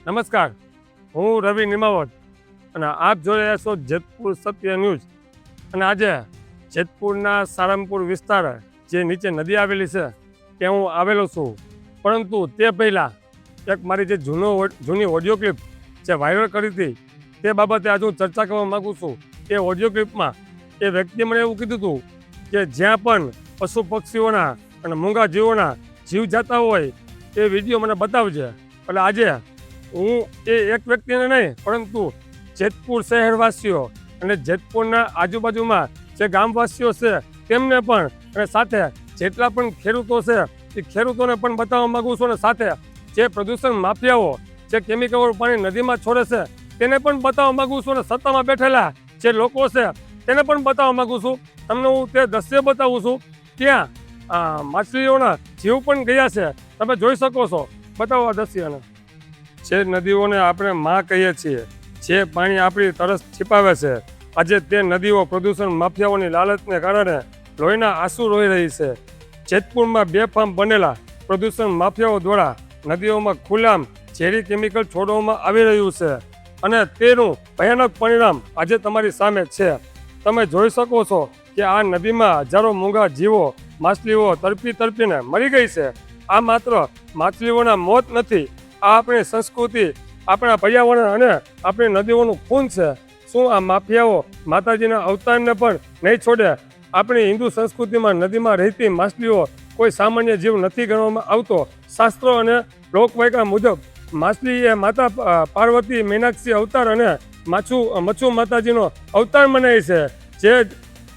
નમસ્કાર, હું રવિ નિમાવત અને આપ જોઈ રહ્યા છો જેતપુર સત્ય ન્યૂઝ. અને આજે જેતપુરના સારંગપુર વિસ્તાર જે નીચે નદી આવેલી છે ત્યાં હું આવેલો છું. પરંતુ તે પહેલાં એક મારી જે જૂની ઓડિયો ક્લિપ જે વાયરલ કરી હતી તે બાબતે આજે હું ચર્ચા કરવા માગું છું. એ ઓડિયો ક્લિપમાં એ વ્યક્તિએ મને એવું કીધું હતું કે જ્યાં પણ પશુ પક્ષીઓના અને મૂંગા જીવોના જીવ જતા હોય એ વિડીયો મને બતાવજે. એટલે આજે હું એ એક વ્યક્તિને નહીં પરંતુ જેતપુર શહેરવાસીઓ અને જેતપુરના આજુબાજુમાં જે ગામવાસીઓ છે તેમને પણ અને સાથે જેટલા પણ ખેડૂતો છે એ ખેડૂતોને પણ બતાવવા માગું છું. અને સાથે જે પ્રદૂષણ માફિયાઓ જે કેમિકલ પાણી નદીમાં છોડે છે તેને પણ બતાવવા માગું છું. અને સત્તામાં બેઠેલા જે લોકો છે તેને પણ બતાવવા માગું છું. તમને હું તે દ્રશ્ય બતાવું છું. ત્યાં માછલીઓના જીવ પણ ગયા છે, તમે જોઈ શકો છો. બતાવો દ્રશ્યને. જે નદીઓને આપણે માં કહીએ છીએ, જે પાણી આપણી તરસ છીપાવે છે, આજે તે નદીઓ પ્રદૂષણ માફિયાઓની લાલચને કારણે લોહીના આંસુ રોઈ રહી છે. જેતપુરમાં બેફામ બનેલા પ્રદૂષણ માફિયાઓ દ્વારા નદીઓમાં ખુલ્લામ ઝેરી કેમિકલ છોડવામાં આવી રહ્યું છે અને તેનું ભયાનક પરિણામ આજે તમારી સામે છે. તમે જોઈ શકો છો કે આ નદીમાં હજારો મૂંગા જીવો માછલીઓ તડપીને મરી ગઈ છે. આ માત્ર માછલીઓના મોત નથી, આ આપણી સંસ્કૃતિ, આપણા પર્યાવરણ અને આપણી નદીઓનું ખૂન છે. શું આ માફિયાઓ માતાજીના અવતારને પણ નહીં છોડે? આપણી હિન્દુ સંસ્કૃતિમાં નદીમાં રહેતી માછલીઓ કોઈ સામાન્ય જીવ નથી ગણવામાં આવતો. શાસ્ત્રો અને લોકવાયકા મુજબ માછલી એ માતા પાર્વતી મીનાક્ષી અવતાર અને મચ્છુ માતાજીનો અવતાર મનાય છે. જે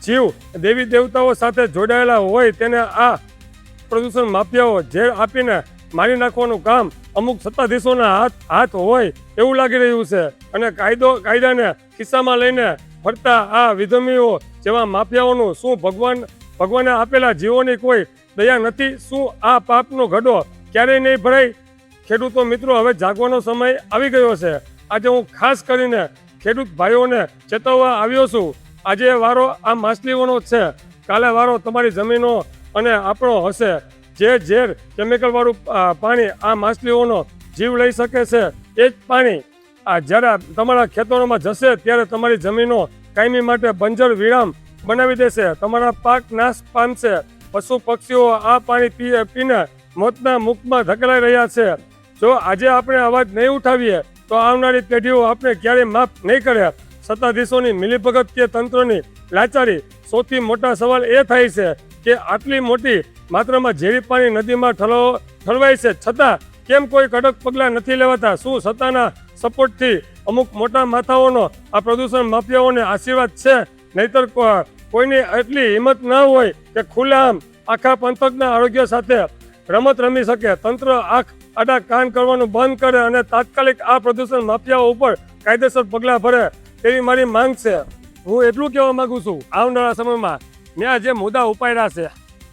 જીવ દેવી દેવતાઓ સાથે જોડાયેલા હોય તેને આ પ્રદૂષણ માફિયાઓ ઝેર આપીને મારી નાખવાનું કામ અમુક સત્તાધીશોના હાથ હોય એવું લાગી રહ્યું છે. અને કાયદાને ખિસ્સામાં લઈને ફરતા આ વિધમીઓ જેવા માફિયાઓનું શું ભગવાને આપેલા જીવોની કોઈ દયા નથી? શું આ પાપનો ગડો ક્યારેય નહીં ભરાય? ખેડૂતો મિત્રો, હવે જાગવાનો સમય આવી ગયો છે. આજે હું ખાસ કરીને ખેડૂત ભાઈઓને ચેતવવા આવ્યો છું. આજે વારો આ માછલીઓનો છે, કાલે વારો તમારી જમીનો અને આપણો હશે. જે ઝેર કેમિકલવાળું પાણી આ માછલીઓનો જીવ લઈ શકે છે એ જ પાણી જ્યારે તમારા ખેતરોમાં જશે ત્યારે તમારી જમીનો કાયમી માટે બંજર વિરામ બનાવી દેશે. તમારા પાક નાશ પામશે. પશુ પક્ષીઓ આ પાણી પીને મોતના મુખમાં ધકેલાઈ રહ્યા છે. જો આજે આપણે અવાજ નહીં ઉઠાવીએ તો આવનારી પેઢીઓ આપણે ક્યારેય માફ નહીં કરે. સત્તાધીશોની મિલીભગત કે તંત્રની લાચારી, સૌથી મોટા સવાલ એ થાય છે કે આટલી મોટી માત્રામાં ઝેરી પાણી નદીમાં ઠલવાય છે છતાં કેમ કોઈ કડક પગલાં નથી લેવાતા? શું સત્તાના સપોર્ટથી અમુક મોટા માથાઓનો આ પ્રદૂષણ માફિયાઓને આશીર્વાદ છે? નહીતર કોઈની એટલી હિંમત ન હોય કે ખુલ્લામ આખા પંથકના આરોગ્ય સાથે રમત રમી શકે. તંત્ર આંખ આડા કાન કરવાનું બંધ કરે અને તાત્કાલિક આ પ્રદૂષણ માફિયાઓ ઉપર કાયદેસર પગલાં ભરે તેવી મારી માંગ છે. હું એટલું કહેવા માગું છું, આવનારા સમયમાં મેં જે મુદ્દા ઉપાડ્યા છે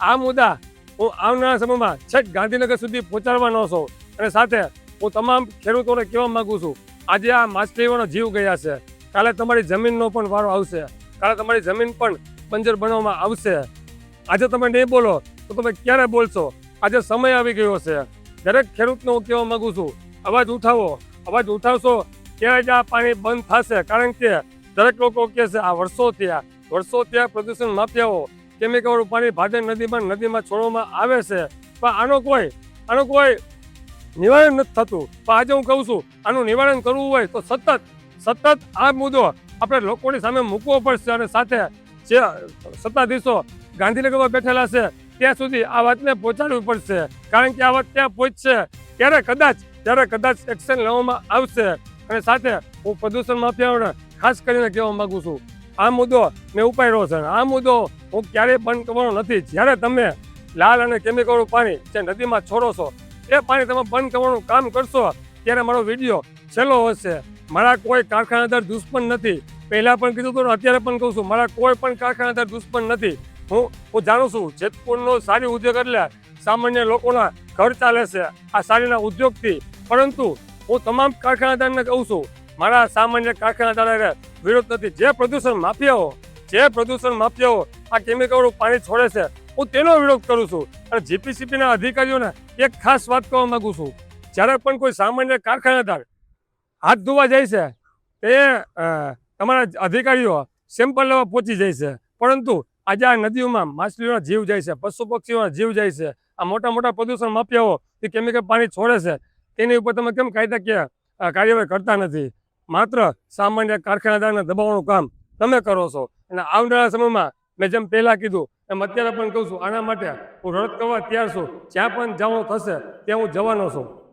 આ મુદ્દા હું આવનારા સમયમાં છેક ગાંધીનગર સુધી પહોંચાડવાનો છું. અને સાથે હું તમામ ખેડૂતોને કહેવા માગું છું, આજે આ માછલીઓનો જીવ ગયા છે, કાલે તમારી જમીનનો પણ વારો આવશે, કાલે તમારી જમીન પણ બંજર બનાવવામાં આવશે. આજે તમે નહીં બોલો તો તમે ક્યારે બોલશો? આજે સમય આવી ગયો છે. દરેક ખેડૂતને હું કહેવા માગું છું, અવાજ ઉઠાવો. અવાજ ઉઠાવશો ત્યારે જ આ પાણી બંધ થશે. કારણ કે દરેક લોકો કહે છે આ વર્ષો થયા પ્રદૂષણ માફિયાઓ કેમિકલવાળું પાણી ભાદર નદીમાં છોડવામાં આવે છે, પણ આનો કોઈ નિવારણ નથી થતું. પણ આજે હું કહું છું, આનું નિવારણ કરવું હોય તો સતત આ મુદ્દો આપણે લોકોની સામે મૂકવો પડશે. અને સાથે જે સત્તાધીશો ગાંધીનગરમાં બેઠેલા છે ત્યાં સુધી આ વાતને પહોંચાડવી પડશે. કારણ કે આ વાત ત્યાં પહોંચશે ત્યારે કદાચ એક્શન લેવામાં આવશે. અને સાથે હું પ્રદૂષણ માફિયાઓને ખાસ કરીને કહેવા માગું છું, આ મુદ્દો મેં ઉપાડ્યો છે. આ મુદ્દો હું ક્યારેય બંધ કરવાનો નથી. જ્યારે તમે લાલ અને કેમિકલવાળું પાણી જે નદીમાં છોડો છો એ પાણી તમે બંધ કરવાનું કામ કરશો ત્યારે મારો વિડીયો છેલ્લો હશે. મારા કોઈ કારખાનેદાર દુશ્મન નથી. પહેલાં પણ કીધું હતું, અત્યારે પણ કહું છું, મારા કોઈ પણ કારખાનેદાર દુશ્મન નથી. હું જાણું છું જેતપુરનો સારી ઉદ્યોગ એટલે સામાન્ય લોકોના ઘર ચાલે છે આ સારીના ઉદ્યોગથી. પરંતુ હું તમામ કારખાનેદારને કહું છું, મારા સામાન્ય કારખાનેદાર વિરોધ નથી. જે પ્રદૂષણ માફિયાઓ આ કેમિકલવાળું પાણી છોડે છે હું તેનો વિરોધ કરું છું. અને જીપીસીબીના અધિકારીઓને એક ખાસ વાત કહેવા માંગુ છું, જ્યારે પણ કોઈ સામાન્ય કારખાનેદાર હાથ ધોવા જાય છે તે તમારા અધિકારીઓ સેમ્પલ લેવા પહોંચી જાય છે, પરંતુ આજે આ નદીઓમાં માછલીઓના જીવ જાય છે, પશુ પક્ષીઓના જીવ જાય છે. આ મોટા મોટા પ્રદૂષણ માફિયાઓ જે કેમિકલ પાણી છોડે છે તેની ઉપર તમે કેમ કાયદાકીય કાર્યવાહી કરતા નથી? માત્ર સામાન્ય કારખાનાદારના દબાવવાનું કામ તમે કરો છો. અને આવનારા સમયમાં મેં જેમ પહેલાં કીધું એમ અત્યારે પણ કહું છું, આના માટે હું રદ કરવા તૈયાર છું. જ્યાં પણ જવાનું થશે ત્યાં હું જવાનો છું.